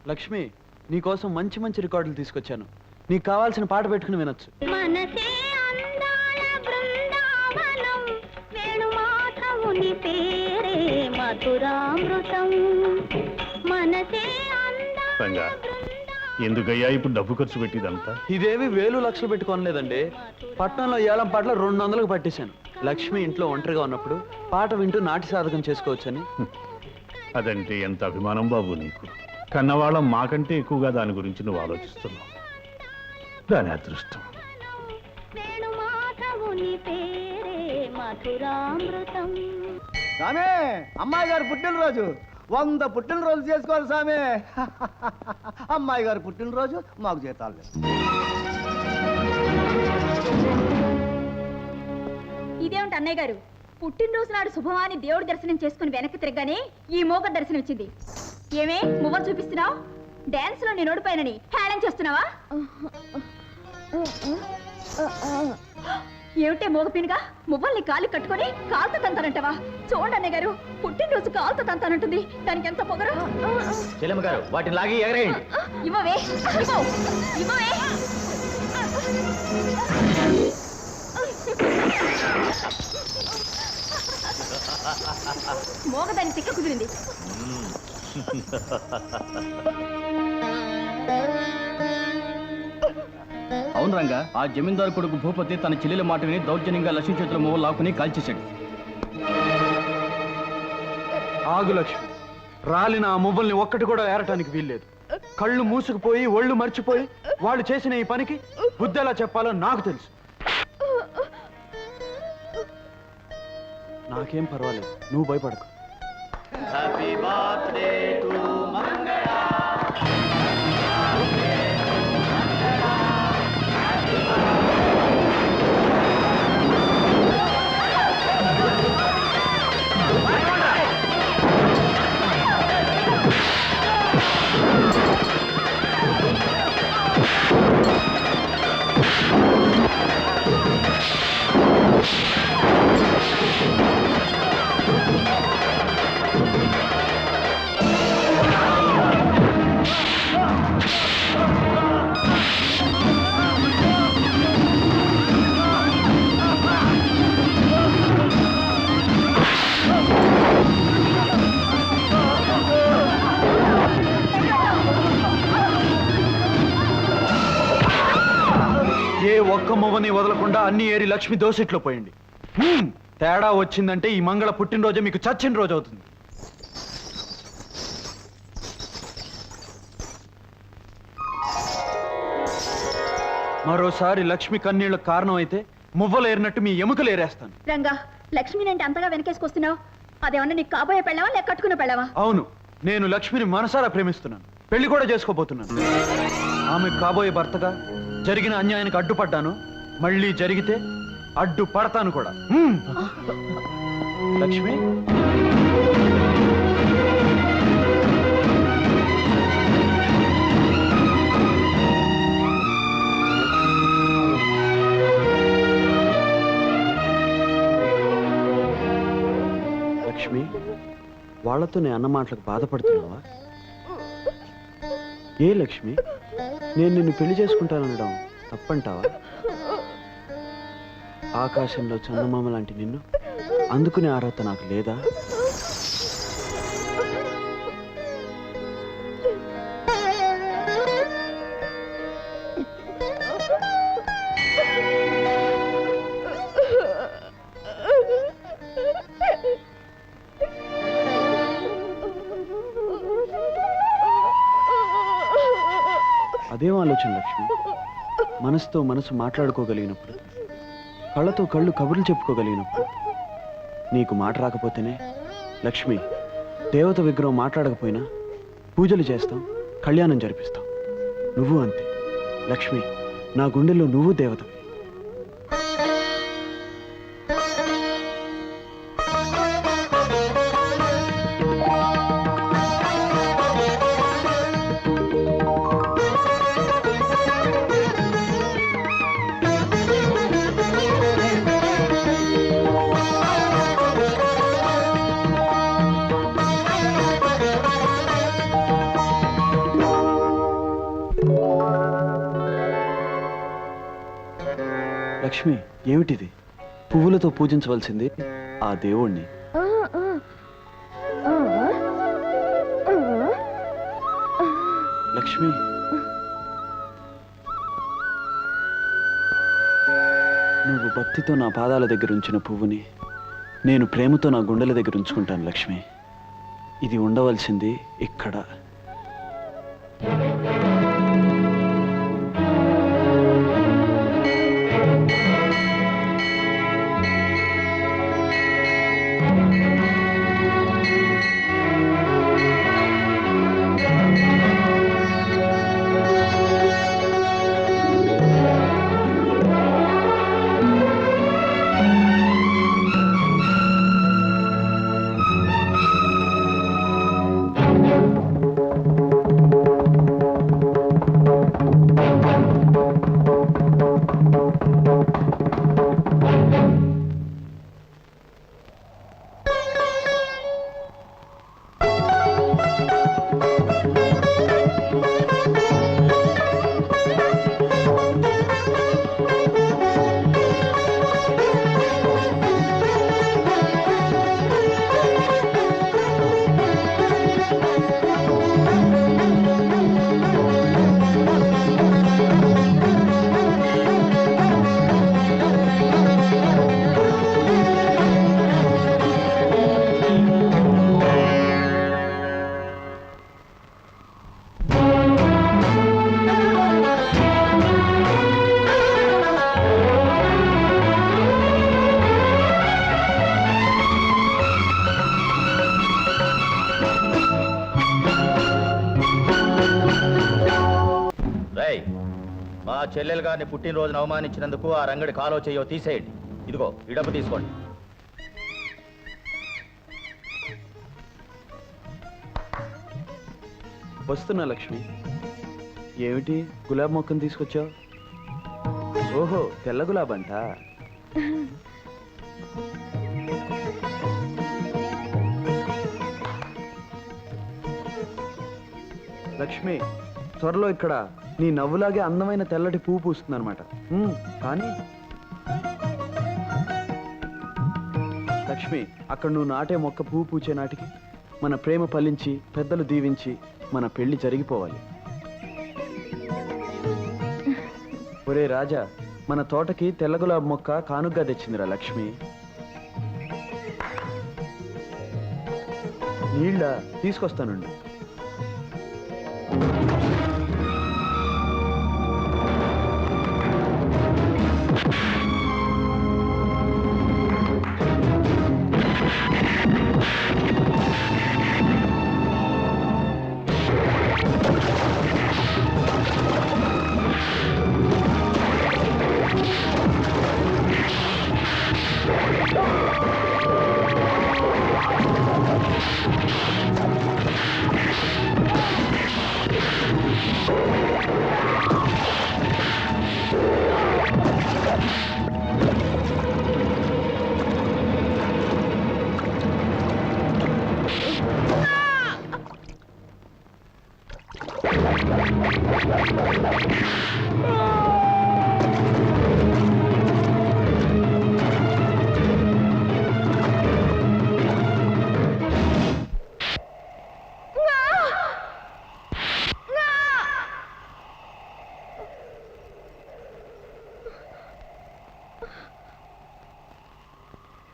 లక్ష్మి, నీకోసం మంచి మంచి రికార్డులు తీసుకొచ్చాను. నీకు కావాల్సిన పాట పెట్టుకుని వినొచ్చు. మనసే అందాల బృందావనం, వేణుమాధవుని పేరే మధురామృతం. మనసే రంగా, ఎందుకయ్యా ఇప్పుడు డబ్బు ఖర్చు పెట్టిదంతా? ఇదేమి వేలు లక్షలు పెట్టుకోనలేదండి. పట్నంలో ఏలం పాటలు 200కు పట్టేశాను. లక్ష్మి ఇంట్లో ఒంటరిగా ఉన్నప్పుడు పాట వింటూ నాటి సాధకం చేసుకోవచ్చని. అదంటే ఎంత అభిమానం బాబు నీకు. కన్నవాళ్ళం మాకంటే ఎక్కువగా దాని గురించి నువ్వు ఆలోచిస్తున్నావు. దాని అదృష్టం. వేణుమాధవుని పేరే మధురామృతం. సామే, అమ్మాయి గారు పుట్టినరోజు 100 పుట్టినరోజు చేసుకోవాలి సామే. అమ్మాయి గారు పుట్టినరోజు మాకు జీతాలు లేదు. ఇదేమిటి అన్నయ్య గారు, పుట్టినరోజు నాడు శుభమాని దేవుడి దర్శనం చేసుకుని వెనక్కి తిరగగానే ఈ మోగ దర్శనం ఇచ్చింది. ఏమే మువ్వలు చూపిస్తున్నావు? డాన్స్ లో నేను ఓడిపోయానని హేళన చేస్తున్నావా? ఏమిటే మోగపినిగా మువ్వల్ని కాలు కట్టుకొని కాలుతో తంతానంటావా? చూడండి అన్నయ్య గారు, పుట్టినరోజు కాలుతో తంతానంటుంది. దానికి ఎంత పొగరు. చెల్లెమ్మ గారు, వాటిని లాగి ఎగరేయండి. ఇవ్వవే, ఇవ్వవే. మోగదాన్ని తిక్క కుదిరింది. అవును రంగా, ఆ జమీందారు కొడుకు భూపతి తన చెల్లెల మాట విని దౌర్జన్యంగా లక్ష్మీ చేతుల మొవ్వ లాక్కుని కాల్చేశాడు. ఆగు లక్ష్మి, రాలిన ఆ మువ్వల్ని ఒక్కటి కూడా ఏరటానికి వీల్లేదు. కళ్ళు మూసుకుపోయి ఒళ్ళు మర్చిపోయి వాళ్ళు చేసిన ఈ పనికి బుద్ధి ఎలా చెప్పాలో నాకు తెలుసు. నాకేం పర్వాలేదు, నువ్వు భయపడకు. హ్యాపీ బర్త్డే టు మంగళ. ఏ ఒక్క మొవ్వని వదలకుండా అన్ని ఏరి లక్ష్మి దోసిట్లో పోయింది. తేడా వచ్చిందంటే ఈ మంగళ పుట్టినరోజే మీకు చచ్చిన రోజు అవుతుంది. మరోసారి లక్ష్మి కన్నీళ్లకు కారణం అయితే మువ్వలు ఏరినట్టు మీ ఎముకలు ఏరేస్తాను. రంగా, లక్ష్మిని అంటే అంతగా వెనకేసుకొస్తున్నావు. అదేమన్నా నీకు కాబోయే పెళ్ళావా లేక కట్టుకున్న పెళ్ళావా? అవును, నేను లక్ష్మిని మనసారా ప్రేమిస్తున్నాను. పెళ్లి కూడా చేసుకోబోతున్నాను. ఆమె కాబోయే భర్తగా జరిగిన అన్యాయానికి అడ్డుపడ్డాను. మళ్ళీ జరిగితే అడ్డు పడతాను కూడా. లక్ష్మి, లక్ష్మి, వాళ్లతో నేను అన్న మాటలకు బాధపడుతున్నావా? ఏ లక్ష్మి, నేను నిన్ను పెళ్లి చేసుకుంటాననడం తప్పంటావా? ఆకాశంలో చందమామ లాంటి నిన్ను అందుకునే అర్హత నాకు లేదా? అదేం ఆలోచన లక్ష్మి? మనసుతో మనసు మాట్లాడుకోగలిగినప్పుడు, కళ్ళతో కళ్ళు కబుర్లు చెప్పుకోగలిగినప్పుడు. నీకు మాట రాకపోతేనే లక్ష్మి, దేవత విగ్రహం మాట్లాడకపోయినా పూజలు చేస్తాం, కళ్యాణం జరిపిస్తాం. నువ్వు అంతే లక్ష్మి, నా గుండెల్లో నువ్వు దేవతవి. లక్ష్మి ఏమిటిది? పువ్వులతో పూజించవలసింది ఆ దేవుణ్ణి. లక్ష్మి, నువ్వు భక్తితో నా పాదాల దగ్గర ఉంచిన పువ్వుని నేను ప్రేమతో నా గుండెల దగ్గర ఉంచుకుంటాను లక్ష్మి. ఇది ఉండవలసింది ఇక్కడ. మా చెల్లెలు గారిని పుట్టినరోజున అవమానించినందుకు ఆ రంగడి కాలో చేయో తీసేయండి. ఇదిగో ఈ డబ్బు తీసుకోండి. వస్తున్నా లక్ష్మి. ఏమిటి గులాబ్ మొక్కను తీసుకొచ్చావు? ఓహో, తెల్ల గులాబంట. లక్ష్మి, త్వరలో ఇక్కడ నీ నవ్వులాగే అందమైన తెల్లటి పువ్వు పూస్తుందన్నమాట. కానీ లక్ష్మి, అక్కడ నువ్వు నాటే మొక్క పువ్వు పూచే నాటికి మన ప్రేమ ఫలించి పెద్దలు దీవించి మన పెళ్లి జరిగిపోవాలి. ఒరే రాజా, మన తోటకి తెల్ల గులాబీ మొక్క కానుగ్గా తెచ్చిందిరా లక్ష్మి. నీళ్ళ తీసుకొస్తానండి.